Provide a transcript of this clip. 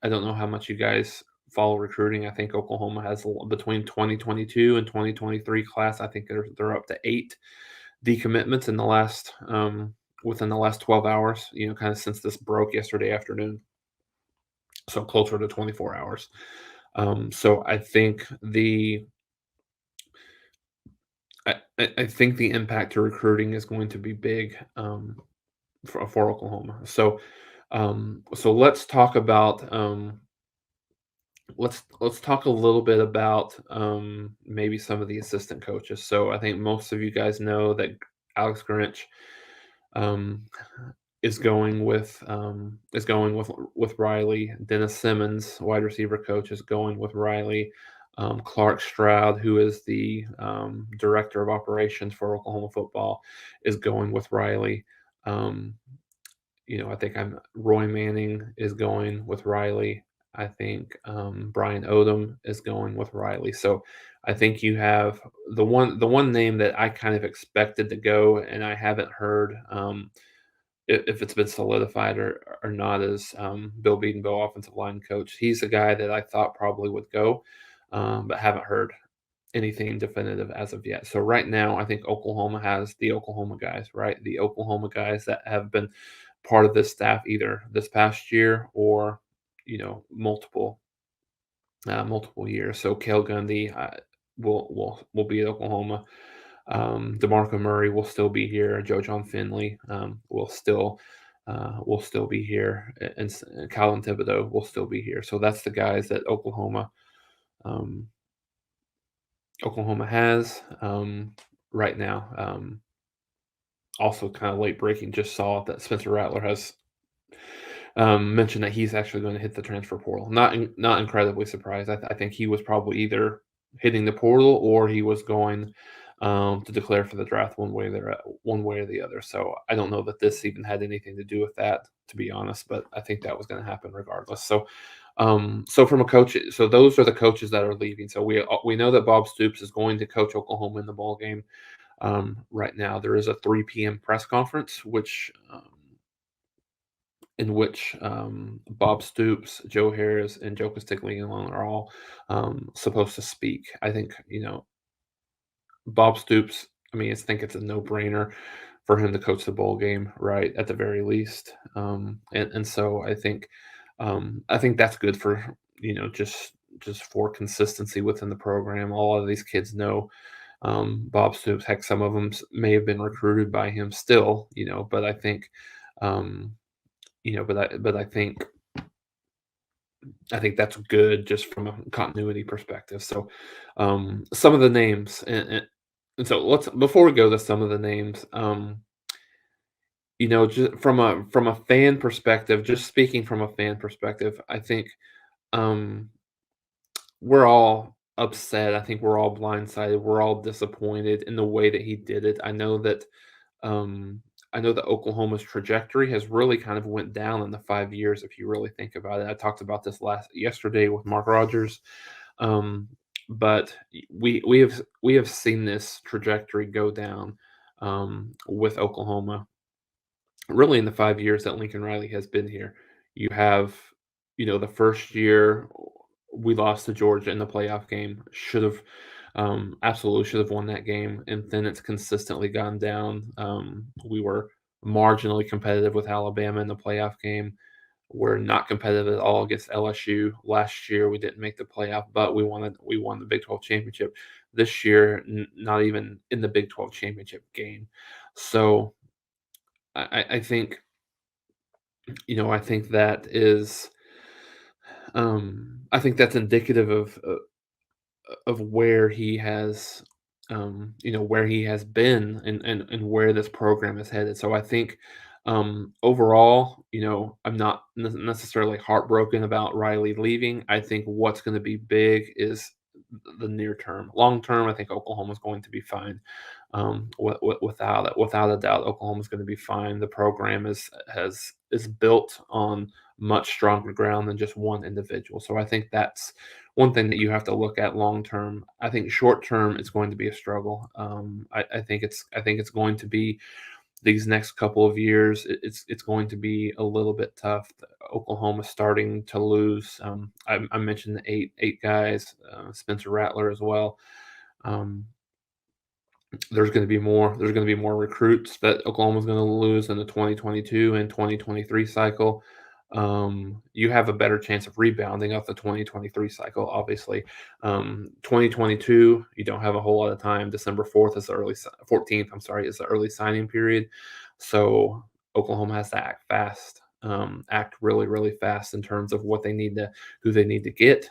I don't know how much you guys follow recruiting. I think Oklahoma has between 2022 and 2023 class. I think they're up to 8 decommitments in the last within the last 12 hours. Kind of since this broke yesterday afternoon, so closer to 24 hours. So I think the impact to recruiting is going to be big for Oklahoma. So let's talk about let's talk a little bit about maybe some of the assistant coaches. So I think most of you guys know that Alex Grinch um, is going with Riley. Dennis Simmons, wide receiver coach, is going with Riley. Clark Stroud, who is the director of operations for Oklahoma football, is going with Riley. Um, I think Roy Manning is going with Riley. I think Brian Odom is going with Riley. So I think you have the one name that I kind of expected to go, and I haven't heard if it's been solidified or not is Bill Bedenbaugh, offensive line coach. He's a guy that I thought probably would go, but haven't heard anything definitive as of yet. So right now, I think Oklahoma has the Oklahoma guys, right? The Oklahoma guys that have been part of this staff either this past year or multiple years. So Cale Gundy will be at Oklahoma. DeMarco Murray will still be here. Joe John Finley will still be here, and Colin Thibodeau will still be here. So that's the guys that um, Oklahoma has right now. Also, kind of late breaking, just saw that Spencer Rattler has mentioned that he's actually going to hit the transfer portal. Not incredibly surprised. I think he was probably either hitting the portal or he was going to declare for the draft one way or the other. So I don't know that this even had anything to do with that, to be honest. But I think that was going to happen regardless. So from a coach, so those are the coaches that are leaving. So we know that Bob Stoops is going to coach Oklahoma in the ball game. Right now, there is a 3 p.m. press conference, in which Bob Stoops, Joe Harris, and Joe Castiglione are all supposed to speak. I think Bob Stoops. I mean, I think it's a no-brainer for him to coach the bowl game, right? At the very least, and so I think that's good for just for consistency within the program. A lot of these kids know Bob Stoops. Heck, some of them may have been recruited by him still, but I think. But I think that's good just from a continuity perspective. So, some of the names, and so let's before we go to some of the names, just from a fan perspective, just speaking from a fan perspective, I think um, we're all upset. I think we're all blindsided. We're all disappointed in the way that he did it. Um, I know that Oklahoma's trajectory has really kind of went down in the 5 years, if you really think about it. I talked about this yesterday with Mark Rogers, um, but we have seen this trajectory go down with Oklahoma. Really, in the 5 years that Lincoln Riley has been here, you have, the first year we lost to Georgia in the playoff game. Absolutely should have won that game, and then it's consistently gone down. We were marginally competitive with Alabama in the playoff game. We're not competitive at all against LSU. Last year we didn't make the playoff, but we won the Big 12 championship. This year, not even in the Big 12 championship game. So I think that is I think that's indicative of where he has where he has been and where this program is headed. So I think overall, I'm not necessarily heartbroken about Riley leaving. I think what's going to be big is the near term. Long term, I think Oklahoma's going to be fine. Without a doubt, Oklahoma's going to be fine. The program is built on much stronger ground than just one individual. So I think that's one thing that you have to look at long term. I think short term it's going to be a struggle. I think it's going to be these next couple of years, it's going to be a little bit tough. Oklahoma's starting to lose. I mentioned the eight guys, Spencer Rattler as well. Um, there's going to be more. There's going to be more recruits that Oklahoma's going to lose in the 2022 and 2023 cycle. You have a better chance of rebounding off the 2023 cycle, obviously. 2022, you don't have a whole lot of time. December 4th is the 14th, I'm sorry, is the early signing period. So Oklahoma has to act fast, act really, really fast in terms of what they need to, who they need to get.